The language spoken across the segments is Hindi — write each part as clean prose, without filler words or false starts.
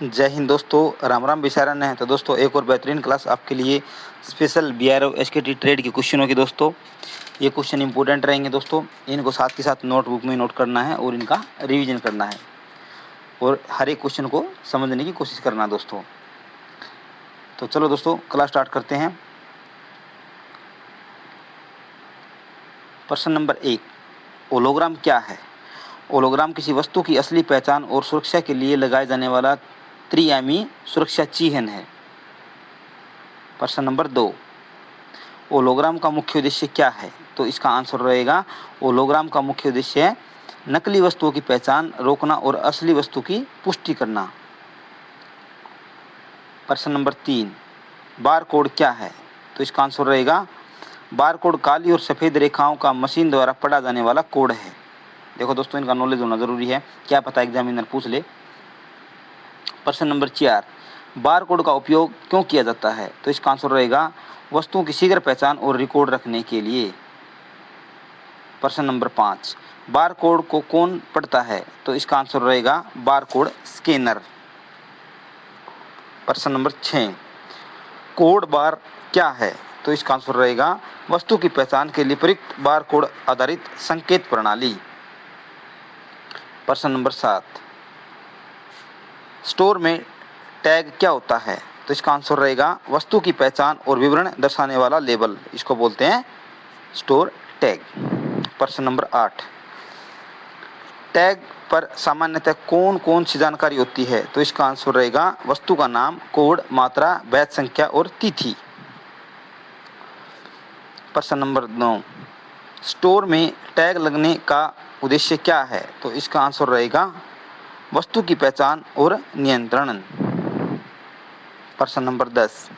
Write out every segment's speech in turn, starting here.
जय हिंद दोस्तों, राम राम विचारण है। तो दोस्तों एक और बेहतरीन क्लास आपके लिए स्पेशल बीआरओ एसकेटी ट्रेड के क्वेश्चनों की। दोस्तों ये क्वेश्चन इंपॉर्टेंट रहेंगे दोस्तों, इनको साथ के साथ नोटबुक में नोट करना है और इनका रिवीजन करना है और हर एक क्वेश्चन को समझने की कोशिश करना है दोस्तों। तो चलो दोस्तों क्लास स्टार्ट करते हैं। प्रश्न नंबर 1, होलोग्राम क्या है? होलोग्राम किसी वस्तु की असली पहचान और सुरक्षा के लिए लगाए जाने वाला त्रिआयामी सुरक्षा चिह्न है। प्रश्न नंबर 2, होलोग्राम का मुख्य उद्देश्य क्या है? तो इसका आंसर रहेगा होलोग्राम का मुख्य उद्देश्य नकली वस्तुओं की पहचान रोकना और असली वस्तु की पुष्टि करना। प्रश्न नंबर 3, बार कोड क्या है? तो इसका आंसर रहेगा बार कोड काली और सफ़ेद रेखाओं का मशीन द्वारा पढ़ा जाने वाला कोड है। देखो दोस्तों इनका नॉलेज होना ज़रूरी है, क्या पता एग्जामिनर पूछ ले। प्रश्न नंबर 4, बार कोड का उपयोग क्यों किया जाता है? तो इसका आंसर रहेगा वस्तुओं की शीघ्र पहचान और रिकॉर्ड रखने के लिए। प्रश्न नंबर 5, बार कोड को कौन पढ़ता है? तो इसका आंसर रहेगा बार कोड स्कैनर। प्रश्न नंबर 6, कोड बार क्या है? तो इसका आंसर रहेगा वस्तु की पहचान के लिए प्रयुक्त बार कोड आधारित संकेत प्रणाली। प्रश्न नंबर 7, स्टोर में टैग क्या होता है? तो इसका आंसर रहेगा वस्तु की पहचान और विवरण दर्शाने वाला लेबल, इसको बोलते हैं स्टोर टैग। प्रश्न नंबर 8, टैग पर सामान्यतः कौन कौन सी जानकारी होती है? तो इसका आंसर रहेगा वस्तु का नाम, कोड, मात्रा, वैध संख्या और तिथि। प्रश्न नंबर 9, स्टोर में टैग लगने का उद्देश्य क्या है? तो इसका आंसर रहेगा वस्तु की पहचान और नियंत्रण। प्रश्न नंबर 10,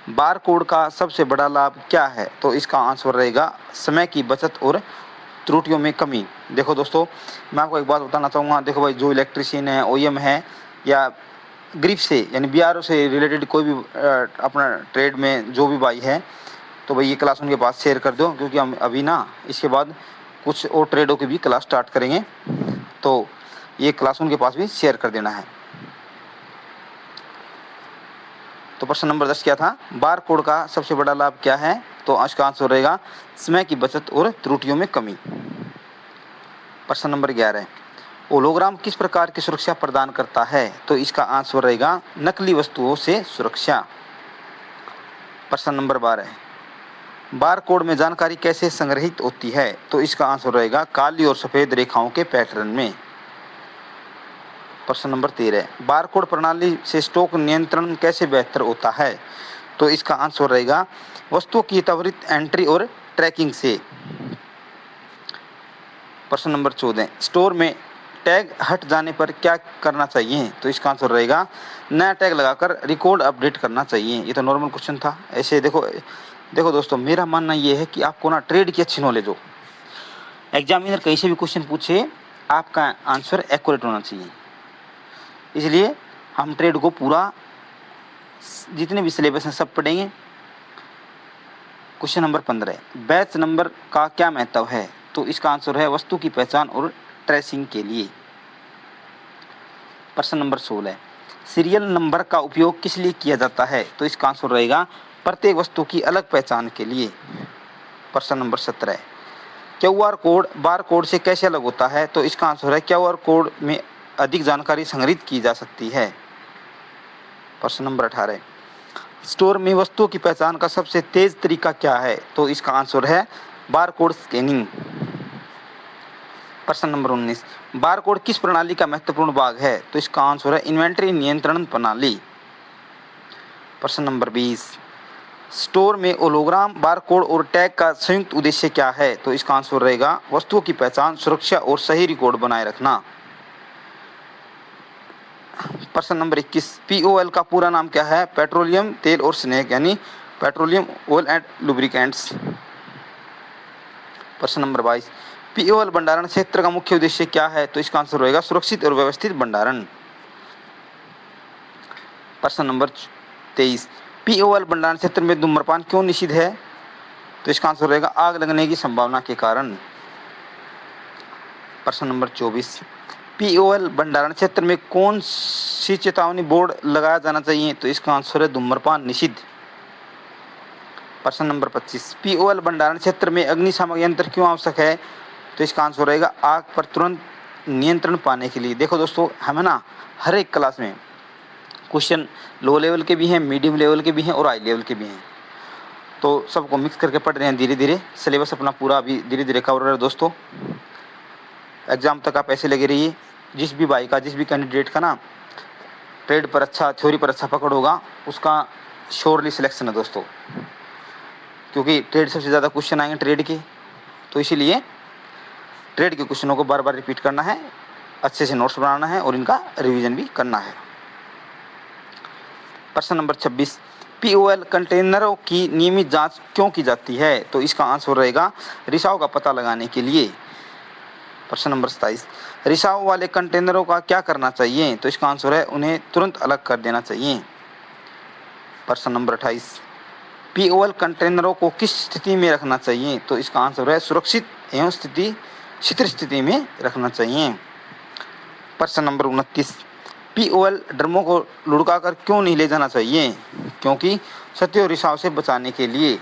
बार कोड का सबसे बड़ा लाभ क्या है? तो इसका आंसर रहेगा समय की बचत और त्रुटियों में कमी। देखो दोस्तों मैं आपको एक बात बताना चाहूँगा, देखो भाई जो इलेक्ट्रिशियन है, ओईएम है या ग्रिफ से यानी बीआरओ से रिलेटेड कोई भी अपना ट्रेड में जो भी भाई है, तो भाई ये क्लास उनके पास शेयर कर दो, क्योंकि हम अभी ना इसके बाद कुछ और ट्रेडों की भी क्लास स्टार्ट करेंगे, तो ये क्लास उनके पास भी शेयर कर देना है। तो प्रश्न नंबर 10 क्या था? बार कोड का सबसे बड़ा लाभ क्या है? तो इसका आंसर रहेगा समय की बचत और त्रुटियों में कमी। प्रश्न नंबर 11, होलोग्राम किस प्रकार की सुरक्षा प्रदान करता है? तो इसका आंसर रहेगा नकली वस्तुओं से सुरक्षा। प्रश्न नंबर 12, बार कोड में जानकारी कैसे संग्रहित होती है? तो इसका आंसर रहेगा काली और सफ़ेद रेखाओं के पैटर्न में। प्रश्न नंबर 13, बार कोड प्रणाली से स्टॉक नियंत्रण कैसे बेहतर होता है? तो इसका आंसर रहेगा वस्तुओं की त्वरित एंट्री और ट्रैकिंग से। प्रश्न नंबर 14, स्टोर में टैग हट जाने पर क्या करना चाहिए? तो इसका आंसर रहेगा नया टैग लगाकर रिकॉर्ड अपडेट करना चाहिए। ये तो नॉर्मल क्वेश्चन था। ऐसे देखो दोस्तों मेरा मानना ये है कि आपको ना ट्रेड की अच्छी नॉलेज हो, एग्जामिनर कहीं से भी क्वेश्चन पूछे आपका आंसर एक्यूरेट होना चाहिए। इसलिए हम ट्रेड को पूरा जितने भी सिलेबस हैं सब पढ़ेंगे। क्वेश्चन नंबर 15, बैच नंबर का क्या महत्व है? तो इसका आंसर है वस्तु की पहचान और ट्रेसिंग के लिए। प्रश्न नंबर 16, सीरियल नंबर का उपयोग किस लिए किया जाता है? तो इसका आंसर रहेगा प्रत्येक वस्तु की अलग पहचान के लिए। प्रश्न number 17, QR code bar code से कैसे अलग होता है? तो इसका आंसर है क्यूआर कोड में अधिक जानकारी संग्रहित की जा सकती है। प्रश्न नंबर 18, स्टोर में वस्तुओं की पहचान का सबसे तेज तरीका क्या है? तो इसका आंसर है बार कोड स्कैनिंग। प्रश्न नंबर 19, बार कोड किस प्रणाली का महत्वपूर्ण भाग है? तो इसका आंसर है इन्वेंट्री नियंत्रण प्रणाली। प्रश्न नंबर 20, स्टोर में होलोग्राम बार कोड और टैग का संयुक्त उद्देश्य क्या है? तो इसका आंसर रहेगा वस्तुओं की पहचान, सुरक्षा और सही रिकॉर्ड बनाए रखना। प्रश्न नंबर 21, पीओएल का पूरा नाम क्या है? पेट्रोलियम तेल और स्नेक यानी पेट्रोलियम ऑयल एंड लुब्रिकेंट्स। प्रश्न नंबर 22, पीओएल भंडारण क्षेत्र का मुख्य उद्देश्य क्या है? तो इसका आंसर रहेगा सुरक्षित और व्यवस्थित भंडारण। प्रश्न नंबर 23, पीओएल भंडारण क्षेत्र में धूम्रपान क्यों निषिद्ध है? तो इसका आंसर रहेगा आग लगने की संभावना के कारण। प्रश्न नंबर 24, पीओएल भंडारण क्षेत्र में कौन सी चेतावनी बोर्ड लगाया जाना चाहिए? तो इसका आंसर है धूम्रपान निषिद्ध। प्रश्न नंबर 25, पीओएल भंडारण क्षेत्र में अग्निशामक यंत्र क्यों आवश्यक है? तो इसका आंसर रहेगा आग पर तुरंत नियंत्रण पाने के लिए। देखो दोस्तों, हमें ना हर एक क्लास में क्वेश्चन लो लेवल के भी हैं, मीडियम लेवल के भी हैं और हाई लेवल के भी हैं, तो सबको मिक्स करके पढ़ रहे हैं धीरे धीरे। सिलेबस अपना पूरा अभी धीरे धीरे कवर हो रहा है दोस्तों। एग्जाम तक आप ऐसे लगे रहिए। जिस भी भाई का, जिस भी कैंडिडेट का ना ट्रेड पर अच्छा, थ्योरी पर अच्छा पकड़ होगा, उसका श्योरली सिलेक्शन है दोस्तों, क्योंकि ट्रेड सबसे ज़्यादा क्वेश्चन आएंगे ट्रेड के, तो इसीलिए ट्रेड के क्वेश्चनों को बार बार रिपीट करना है, अच्छे से नोट्स बनाना है और इनका रिवीजन भी करना है। प्रश्न नंबर 26, पीओएल कंटेनरों की नियमित जांच क्यों की जाती है? तो इसका आंसर रहेगा रिसाव का पता लगाने के लिए। प्रश्न नंबर 27, रिसाव वाले कंटेनरों का क्या करना चाहिए? तो इसका आंसर है उन्हें तुरंत अलग कर देना चाहिए। प्रश्न नंबर 28, पीओएल कंटेनरों को किस स्थिति में रखना चाहिए? तो इसका आंसर है सुरक्षित एवं शिथिल स्थिति में रखना चाहिए। प्रश्न नंबर 29, पीओएल ड्रमों को लुढ़काकर क्यों नहीं ले जाना चाहिए? क्योंकि क्षति और रिसाव से बचाने के लिए।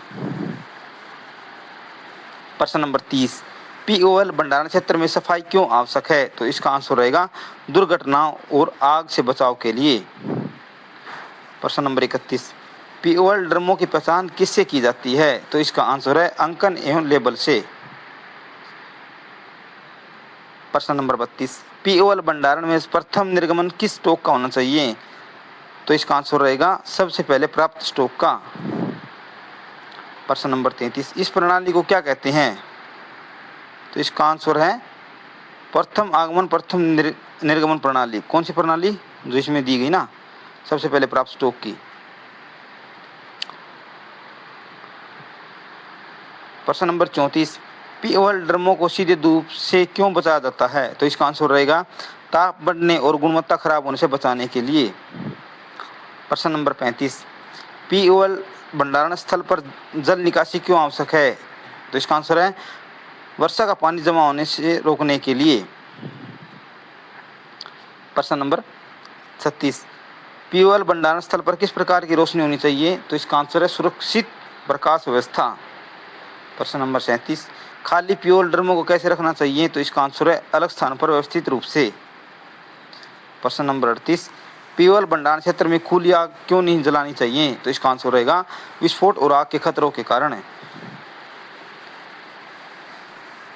प्रश्न नंबर 30, पीओएल भंडारण क्षेत्र में सफाई क्यों आवश्यक है? तो इसका आंसर रहेगा दुर्घटनाओं और आग से बचाव के लिए। प्रश्न नंबर 31, पीओएल ड्रमों की पहचान किससे की जाती है? तो इसका आंसर है अंकन एवं लेबल से। प्रश्न नंबर 32, पीओएल भंडारण में प्रथम निर्गमन किस स्टॉक का होना चाहिए? तो इसका आंसर रहेगा सबसे पहले प्राप्त स्टॉक का। प्रश्न नंबर 33, इस प्रणाली को क्या कहते हैं? तो इसका आंसर है प्रथम आगमन प्रथम निर्गमन प्रणाली। कौन सी प्रणाली? जो इसमें दी गई ना, सबसे पहले प्राप्त स्टॉक की। प्रश्न नंबर 34, पीओएल ड्रमों को सीधे धूप से क्यों बचाया जाता है? तो इसका आंसर रहेगा ताप बढ़ने और गुणवत्ता खराब होने से बचाने के लिए। प्रश्न नंबर 35, पीओएल भंडारण स्थल पर जल निकासी क्यों आवश्यक है? तो इसका आंसर है वर्षा का पानी जमा होने से रोकने के लिए। प्रश्न नंबर 36, पीओएल भंडारण स्थल पर किस प्रकार की रोशनी होनी चाहिए? तो इसका आंसर है सुरक्षित प्रकाश व्यवस्था। प्रश्न नंबर 37, खाली पीओएल ड्रमों को कैसे रखना चाहिए? तो इसका आंसर है अलग स्थान पर व्यवस्थित रूप से। प्रश्न नंबर 38, पीओएल भंडारण क्षेत्र में खुली आग क्यों नहीं जलानी चाहिए? तो इसका आंसर रहेगा विस्फोट और आग के खतरों के कारण।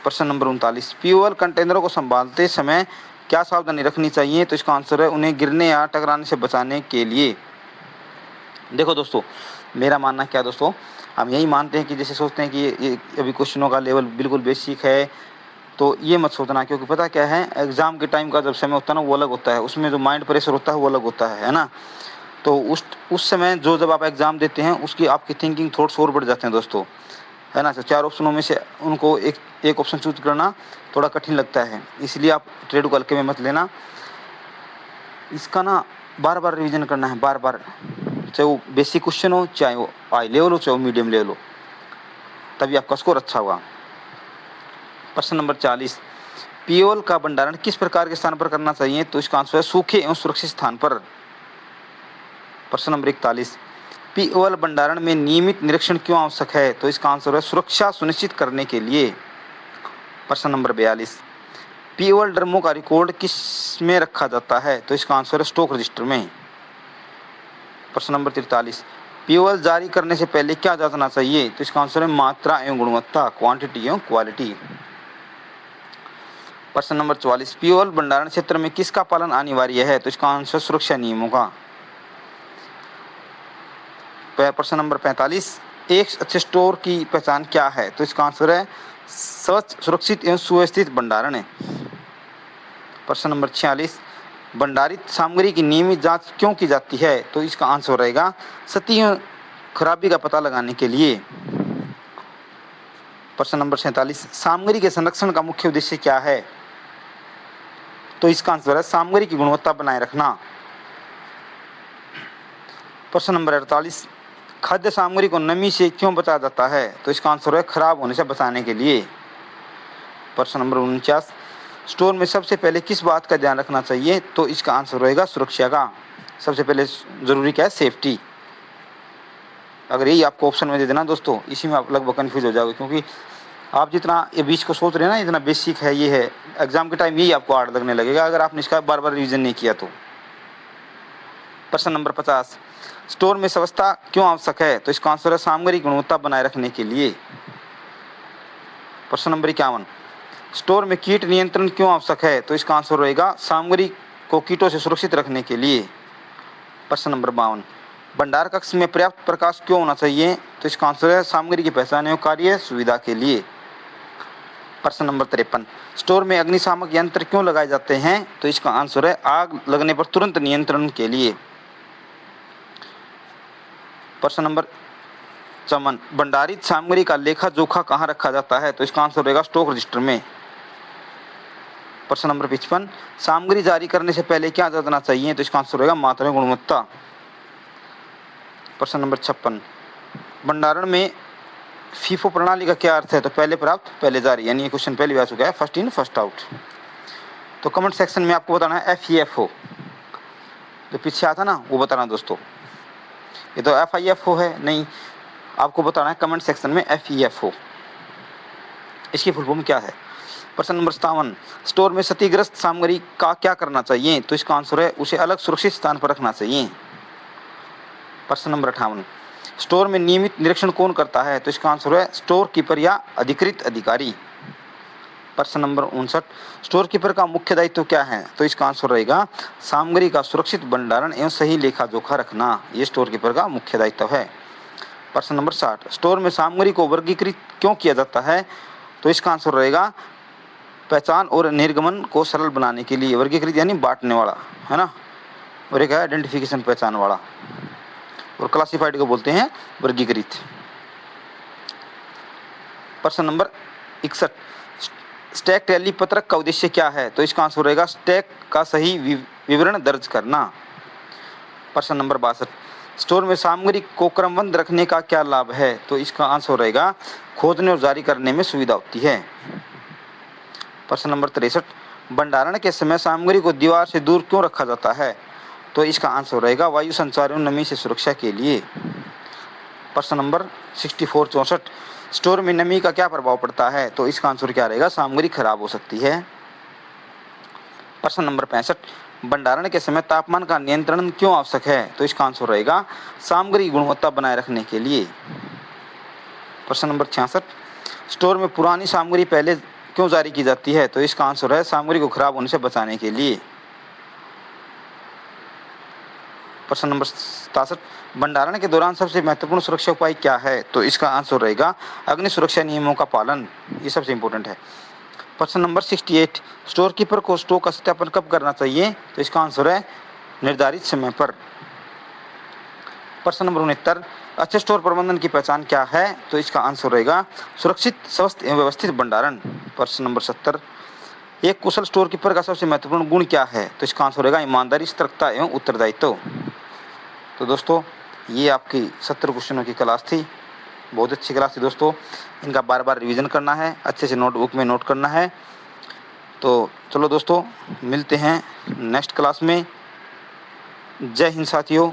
प्रश्न नंबर 39, पीओएल कंटेनरों को संभालते समय क्या सावधानी रखनी चाहिए? तो इसका आंसर है उन्हें गिरने या टकराने से बचाने के लिए। देखो दोस्तों, मेरा मानना क्या दोस्तों, हम यही मानते हैं कि जैसे सोचते हैं कि ये अभी क्वेश्चनों का लेवल बिल्कुल बेसिक है, तो ये मत सोचना, क्योंकि पता क्या है, एग्ज़ाम के टाइम का जब समय होता है ना वो अलग होता है, उसमें जो माइंड प्रेशर होता है वो अलग होता है ना। तो उस समय जब आप एग्ज़ाम देते हैं उसकी आपकी थिंकिंग थॉट्स और बढ़ जाते हैं दोस्तों, है ना। तो 4 ऑप्शनों में से उनको एक ऑप्शन चूज करना थोड़ा कठिन लगता है, इसलिए आप ट्रेड को हल्के में मत लेना। इसका ना बार बार रिविजन करना है, बार बार, चाहे वो बेसिक क्वेश्चन हो, चाहे वो हाई लेवल हो, चाहे वो मीडियम लेवल हो, तभी आपका स्कोर अच्छा होगा। प्रश्न नंबर 40, पीओएल का भंडारण किस प्रकार के स्थान पर करना चाहिए? तो इसका आंसर है सूखे एवं सुरक्षित स्थान पर। प्रश्न नंबर 41, पीओएल भंडारण में नियमित निरीक्षण क्यों आवश्यक है? तो इसका आंसर है सुरक्षा सुनिश्चित करने के लिए। प्रश्न नंबर 42, पीओएल ड्रमों का रिकॉर्ड किस में रखा जाता है? तो इसका आंसर है स्टॉक रजिस्टर में। प्रश्न नंबर 43, पीओएल जारी करने से पहले क्या जांचना चाहिए? तो इसका आंसर है मात्रा एवं गुणवत्ता, क्वांटिटी एवं क्वालिटी। प्रश्न नंबर 44, पीओएल भंडारण क्षेत्र में किसका पालन अनिवार्य है? तो इसका आंसर सुरक्षा नियमों का। प्रश्न नंबर 45, एक अच्छे स्टोर की पहचान क्या है? तो इसका आंसर है स्वच्छ, सुरक्षित एवं सुव्यवस्थित भंडारण है। प्रश्न नंबर 46, भंडारित सामग्री की नियमित जांच क्यों की जाती है? तो इसका आंसर रहेगा क्षति एवं खराबी का पता लगाने के लिए। प्रश्न नंबर 47, सामग्री के संरक्षण का मुख्य उद्देश्य क्या है? तो इसका आंसर है सामग्री की गुणवत्ता बनाए रखना। प्रश्न नंबर 48, खाद्य सामग्री को नमी से क्यों बचाया जाता है? तो इसका आंसर है खराब होने से बचाने के लिए। प्रश्न नंबर 49, स्टोर में सबसे पहले किस बात का ध्यान रखना चाहिए? तो इसका आंसर रहेगा सुरक्षा का। सबसे पहले ज़रूरी क्या है? सेफ्टी। अगर यही आपको ऑप्शन में दे देना दोस्तों, इसी में आप लगभग कन्फ्यूज हो जाओगे, क्योंकि आप जितना ये बीच को सोच रहे हैं ना, इतना बेसिक है ये है, एग्जाम के टाइम यही आपको हार्ड लगने लगेगा अगर आपने इसका बार बार रिवीजन नहीं किया तो। प्रश्न नंबर 50, स्टोर में व्यवस्था क्यों आवश्यक है? तो इसका आंसर है सामग्री गुणवत्ता बनाए रखने के लिए। प्रश्न नंबर 51, स्टोर में कीट नियंत्रण क्यों आवश्यक है? तो इसका आंसर रहेगा सामग्री को कीटों से सुरक्षित रखने के लिए। प्रश्न नंबर 52, भंडार कक्ष में पर्याप्त प्रकाश क्यों होना चाहिए? तो इसका आंसर है सामग्री की पहचान एवं कार्य सुविधा के लिए। प्रश्न नंबर 53, स्टोर में अग्निशामक यंत्र क्यों लगाए जाते हैं? तो इसका आंसर है आग लगने पर तुरंत नियंत्रण के लिए। प्रश्न नंबर 54, भंडारित सामग्री का लेखा जोखा कहाँ रखा जाता है? तो इसका आंसर रहेगा स्टॉक रजिस्टर में। प्रश्न नंबर 55, सामग्री जारी करने से पहले क्या जांचना चाहिए? तो इसका आंसर रहेगा मात्रा एवं गुणवत्ता। प्रश्न नंबर 56, भंडारण में फीफो प्रणाली का क्या अर्थ है? तो पहले प्राप्त पहले जारी, यानी ये क्वेश्चन पहले भी आ चुका है, फर्स्ट इन फर्स्ट आउट। तो कमेंट सेक्शन में आपको बताना है FEFO, जो पीछे आता ना वो बताना दोस्तों। ये तो FIFO है नहीं, आपको बताना है कमेंट सेक्शन में FEFO, इसकी फुल फॉर्म क्या है। प्रश्न नंबर 57, स्टोर में क्षतिग्रस्त सामग्री का क्या करना चाहिए? तो इसका आंसर है उसे अलग सुरक्षित स्थान पर रखना चाहिए। प्रश्न नंबर 58, स्टोर में नियमित निरीक्षण कौन करता है? तो इसका आंसर है स्टोर कीपर या अधिकृत अधिकारी। प्रश्न नंबर 59, स्टोर कीपर का मुख्य दायित्व क्या है? तो इसका आंसर रहेगा सामग्री का सुरक्षित भंडारण एवं सही लेखा जोखा रखना, ये स्टोर कीपर का मुख्य दायित्व है। प्रश्न नंबर 60, स्टोर में सामग्री को वर्गीकृत क्यों किया जाता है? तो इसका आंसर रहेगा पहचान और निर्गमन को सरल बनाने के लिए। वर्गीकृत यानी बांटने वाला, है ना, और एक है आइडेंटिफिकेशन, पहचान वाला, और क्लासिफाइड को बोलते हैं वर्गीकृत। प्रश्न नंबर 61, स्टैक टैली पत्रक का उद्देश्य क्या है? तो इसका आंसर रहेगा स्टैक का सही विवरण दर्ज करना। प्रश्न नंबर 62, स्टोर में सामग्री को क्रमबद्ध रखने का क्या लाभ है? तो इसका आंसर रहेगा खोजने और जारी करने में सुविधा होती है। प्रश्न नंबर 63, भंडारण के समय सामग्री को दीवार से दूर क्यों रखा जाता है? तो इसका आंसर रहेगा वायु संचार एवं नमी से सुरक्षा के लिए। प्रश्न नंबर 64 स्टोर में नमी का क्या प्रभाव पड़ता है? तो इसका आंसर क्या रहेगा? सामग्री खराब हो सकती है। प्रश्न नंबर 65, भंडारण के समय तापमान का नियंत्रण क्यों आवश्यक है? तो इसका आंसर रहेगा सामग्री की गुणवत्ता बनाए रखने के लिए। प्रश्न नंबर 66, स्टोर में पुरानी सामग्री पहले क्यों जारी की जाती है? तो इसका आंसर है सामग्री को खराब होने से बचाने के लिए। प्रश्न नंबर 67, भंडारण के दौरान सबसे महत्वपूर्ण सुरक्षा उपाय क्या है? तो इसका आंसर रहेगा अग्नि सुरक्षा नियमों का पालन, ये सबसे इंपॉर्टेंट है। प्रश्न नंबर 68, स्टोर कीपर को स्टॉक का सत्यापन कब करना चाहिए? तो इसका आंसर है निर्धारित समय पर। प्रश्न नंबर 69, अच्छे स्टोर प्रबंधन की पहचान क्या है? तो इसका आंसर रहेगा सुरक्षित, स्वस्थ एवं व्यवस्थित भंडारण। प्रश्न नंबर 70, एक कुशल स्टोर कीपर का सबसे महत्वपूर्ण गुण क्या है? तो इसका आंसर रहेगा ईमानदारी, सतर्कता एवं उत्तरदायित्व। तो दोस्तों ये आपकी 70 क्वेश्चनों की क्लास थी, बहुत अच्छी क्लास थी दोस्तों। इनका बार बार रिवीजन करना है, अच्छे से नोटबुक में नोट करना है। तो चलो दोस्तों मिलते हैं नेक्स्ट क्लास में। जय हिंद साथियों।